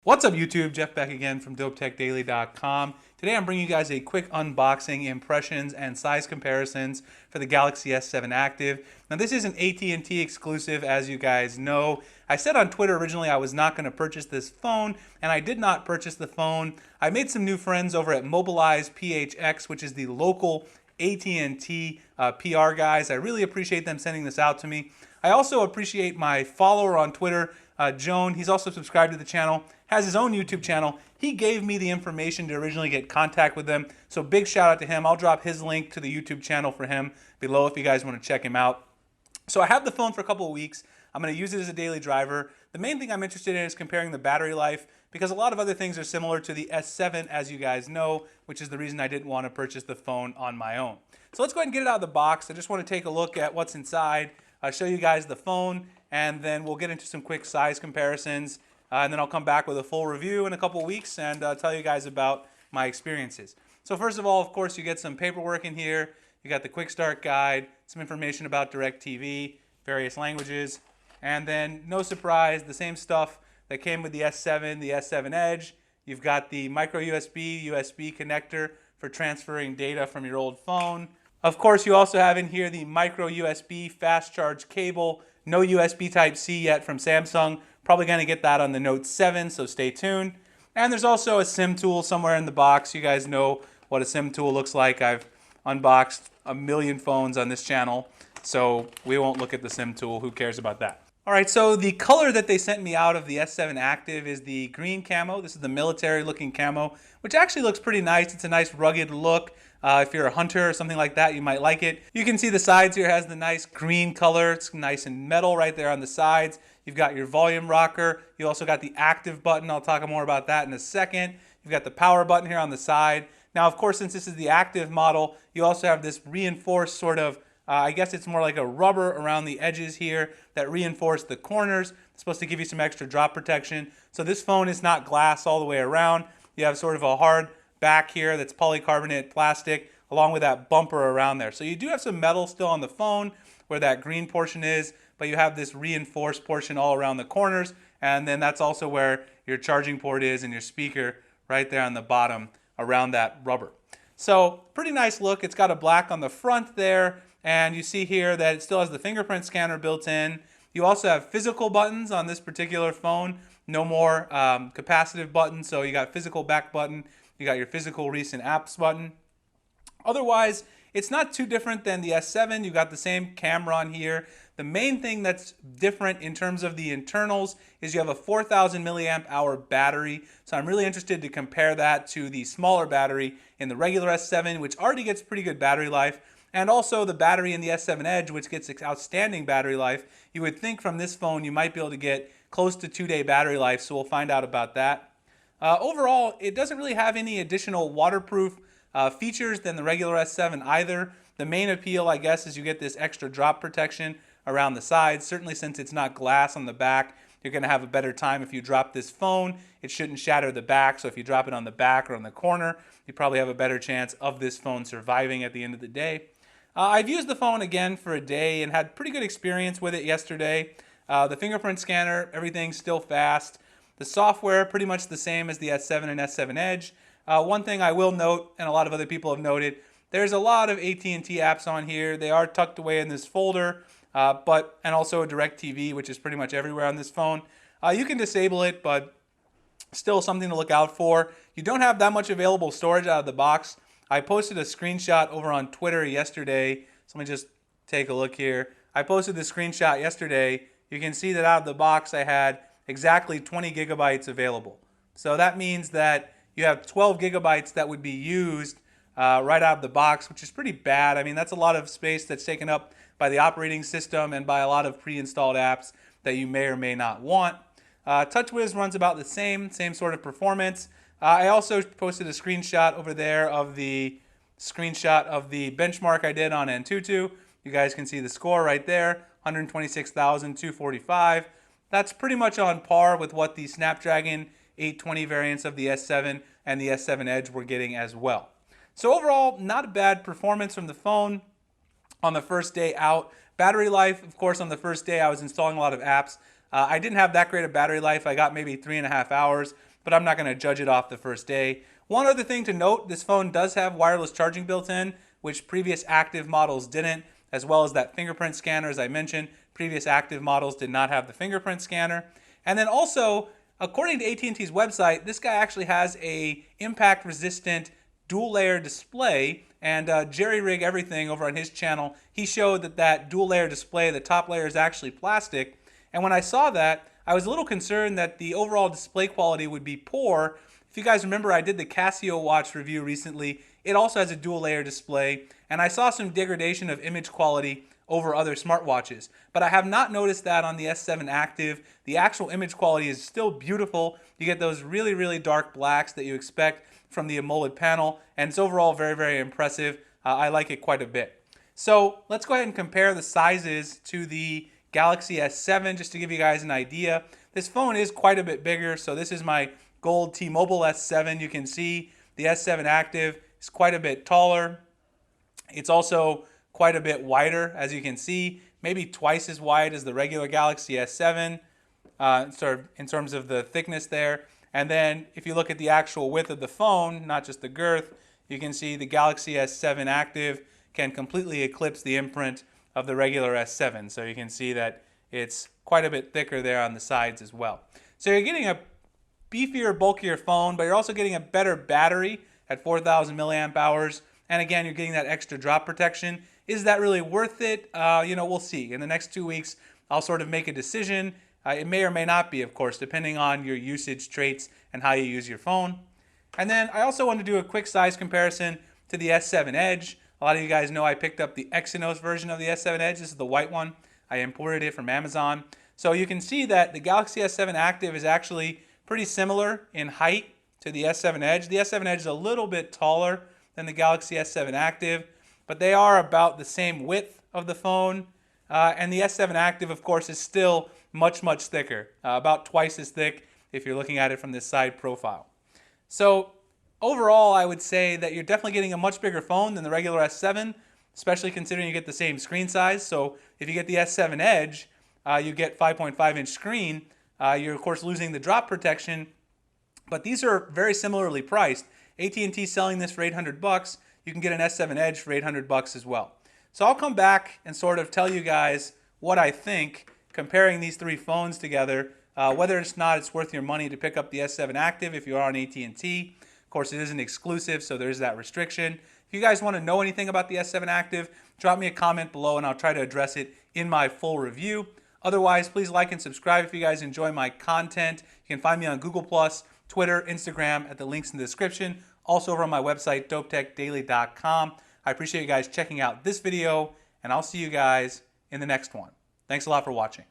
What's up YouTube? Jeff back again from DopeTechDaily.com. Today I'm bringing you guys a quick unboxing, impressions, and size comparisons for the Galaxy S7 Active. Now this is an AT&T exclusive, as you guys know. I said on Twitter originally I was not going to purchase this phone, and I did not purchase the phone. I made some new friends over at Mobilize PHX, which is the local AT&T PR guys. I really appreciate them sending this out to me. I also appreciate my follower on Twitter, Joan. He's also subscribed to the channel, has his own YouTube channel. He gave me the information to originally get contact with them, so big shout out to him. I'll drop his link to the YouTube channel for him below if you guys want to check him out. So I have the phone for a couple of weeks. I'm going to use it as a daily driver. The main thing I'm interested in is comparing the battery life, because a lot of other things are similar to the S7, as you guys know, which is the reason I didn't want to purchase the phone on my own. So let's go ahead and get it out of the box. I just want to take a look at what's inside. I'll show you guys the phone, and then we'll get into some quick size comparisons, and then I'll come back with a full review in a couple weeks and tell you guys about my experiences. So first of all, of course, you get some paperwork in here. You got the quick start guide, some information about DirecTV, various languages, and then no surprise, the same stuff that came with the S7, the S7 Edge. You've got the micro USB connector for transferring data from your old phone. Of course, you also have in here the micro USB fast charge cable. No USB Type-C yet from Samsung. Probably going to get that on the Note 7, so stay tuned. And there's also a SIM tool somewhere in the box. You guys know what a SIM tool looks like. I've unboxed a million phones on this channel, so we won't look at the SIM tool. Who cares about that? All right, so the color that they sent me out of the S7 Active is the green camo. This is the military-looking camo, which actually looks pretty nice. It's a nice rugged look. If you're a hunter or something like that, you might like it. You can see the sides here has the nice green color. It's nice and metal right there on the sides. You've got your volume rocker. You also got the active button. I'll talk more about that in a second. You've got the power button here on the side. Now, of course, since this is the active model, you also have this reinforced sort of, I guess it's more like a rubber around the edges here that reinforce the corners. It's supposed to give you some extra drop protection. So this phone is not glass all the way around. You have sort of a hard back here that's polycarbonate plastic along with that bumper around there. So you do have some metal still on the phone where that green portion is, but you have this reinforced portion all around the corners, and then that's also where your charging port is and your speaker right there on the bottom around that rubber. So pretty nice look. It's got a black on the front there, and you see here that it still has the fingerprint scanner built in. You also have physical buttons on this particular phone. No more capacitive buttons, so you got physical back button. You got your physical recent apps button. Otherwise, it's not too different than the S7. You got the same camera on here. The main thing that's different in terms of the internals is you have a 4,000 milliamp hour battery. So I'm really interested to compare that to the smaller battery in the regular S7, which already gets pretty good battery life, and also the battery in the S7 Edge, which gets outstanding battery life. You would think from this phone you might be able to get close to 2-day battery life, so we'll find out about that. Overall, it doesn't really have any additional waterproof features than the regular S7 either. The main appeal, I guess, is you get this extra drop protection around the sides. Certainly since it's not glass on the back, you're going to have a better time if you drop this phone. It shouldn't shatter the back, so if you drop it on the back or on the corner, you probably have a better chance of this phone surviving at the end of the day. I've used the phone again for a day and had pretty good experience with it yesterday. The fingerprint scanner, everything's still fast. The software, pretty much the same as the S7 and S7 Edge. One thing I will note, and a lot of other people have noted, there's a lot of AT&T apps on here. They are tucked away in this folder, and also DirecTV, which is pretty much everywhere on this phone. You can disable it, but still something to look out for. You don't have that much available storage out of the box. I posted a screenshot over on Twitter yesterday. So let me just take a look here. I posted the screenshot yesterday. You can see that out of the box I had exactly 20 gigabytes available. So that means that you have 12 gigabytes that would be used right out of the box, which is pretty bad. I mean, that's a lot of space that's taken up by the operating system and by a lot of pre-installed apps that you may or may not want. TouchWiz runs about the same sort of performance. I also posted a screenshot over there of the benchmark I did on Antutu. You guys can see the score right there, 126,245. That's pretty much on par with what the Snapdragon 820 variants of the S7 and the S7 Edge were getting as well. So overall, not a bad performance from the phone on the first day out. Battery life, of course, on the first day I was installing a lot of apps. I didn't have that great of battery life. I got maybe 3.5 hours. but I'm not going to judge it off the first day. One other thing to note, this phone does have wireless charging built in, which previous active models didn't, as well as that fingerprint scanner, as I mentioned. Previous active models did not have the fingerprint scanner. And then also, according to AT&T's website, this guy actually has a impact-resistant dual-layer display, and Jerry Rig Everything over on his channel, he showed that dual-layer display, the top layer is actually plastic. And when I saw that, I was a little concerned that the overall display quality would be poor. If you guys remember, I did the Casio watch review recently. It also has a dual-layer display, and I saw some degradation of image quality over other smartwatches. But I have not noticed that on the S7 Active. The actual image quality is still beautiful. You get those really, really dark blacks that you expect from the AMOLED panel, and it's overall very, very impressive. I like it quite a bit. So let's go ahead and compare the sizes to the Galaxy S7 just to give you guys an idea. This phone is quite a bit bigger, so this is my gold T-Mobile S7. You can see the S7 Active is quite a bit taller. It's also quite a bit wider, as you can see, maybe twice as wide as the regular Galaxy S7 in terms of the thickness there. And then if you look at the actual width of the phone, not just the girth, you can see the Galaxy S7 Active can completely eclipse the imprint of the regular S7. So you can see that it's quite a bit thicker there on the sides as well. So you're getting a beefier, bulkier phone, but you're also getting a better battery at 4,000 milliamp hours. And again, you're getting that extra drop protection. Is that really worth it? We'll see. In the next 2 weeks, I'll sort of make a decision. It may or may not be, of course, depending on your usage traits and how you use your phone. And then I also want to do a quick size comparison to the S7 Edge. A lot of you guys know I picked up the Exynos version of the S7 Edge. This is the white one. I imported it from Amazon. So you can see that the Galaxy S7 Active is actually pretty similar in height to the S7 Edge. The S7 Edge is a little bit taller than the Galaxy S7 Active, but they are about the same width of the phone. And the S7 Active, of course, is still much, much thicker, about twice as thick if you're looking at it from this side profile. So overall, I would say that you're definitely getting a much bigger phone than the regular S7, especially considering you get the same screen size. So if you get the S7 Edge, you get 5.5-inch screen. You're, of course, losing the drop protection, but these are very similarly priced. AT&T selling this for $800. You can get an S7 Edge for $800 as well. So I'll come back and sort of tell you guys what I think comparing these three phones together, whether or not it's worth your money to pick up the S7 Active if you are on AT&T. Of course, it isn't exclusive, so there's that restriction. If you guys want to know anything about the S7 Active, drop me a comment below and I'll try to address it in my full review. Otherwise, please like and subscribe if you guys enjoy my content. You can find me on Google+, Twitter, Instagram at the links in the description. Also over on my website, dopetechdaily.com. I appreciate you guys checking out this video, and I'll see you guys in the next one. Thanks a lot for watching.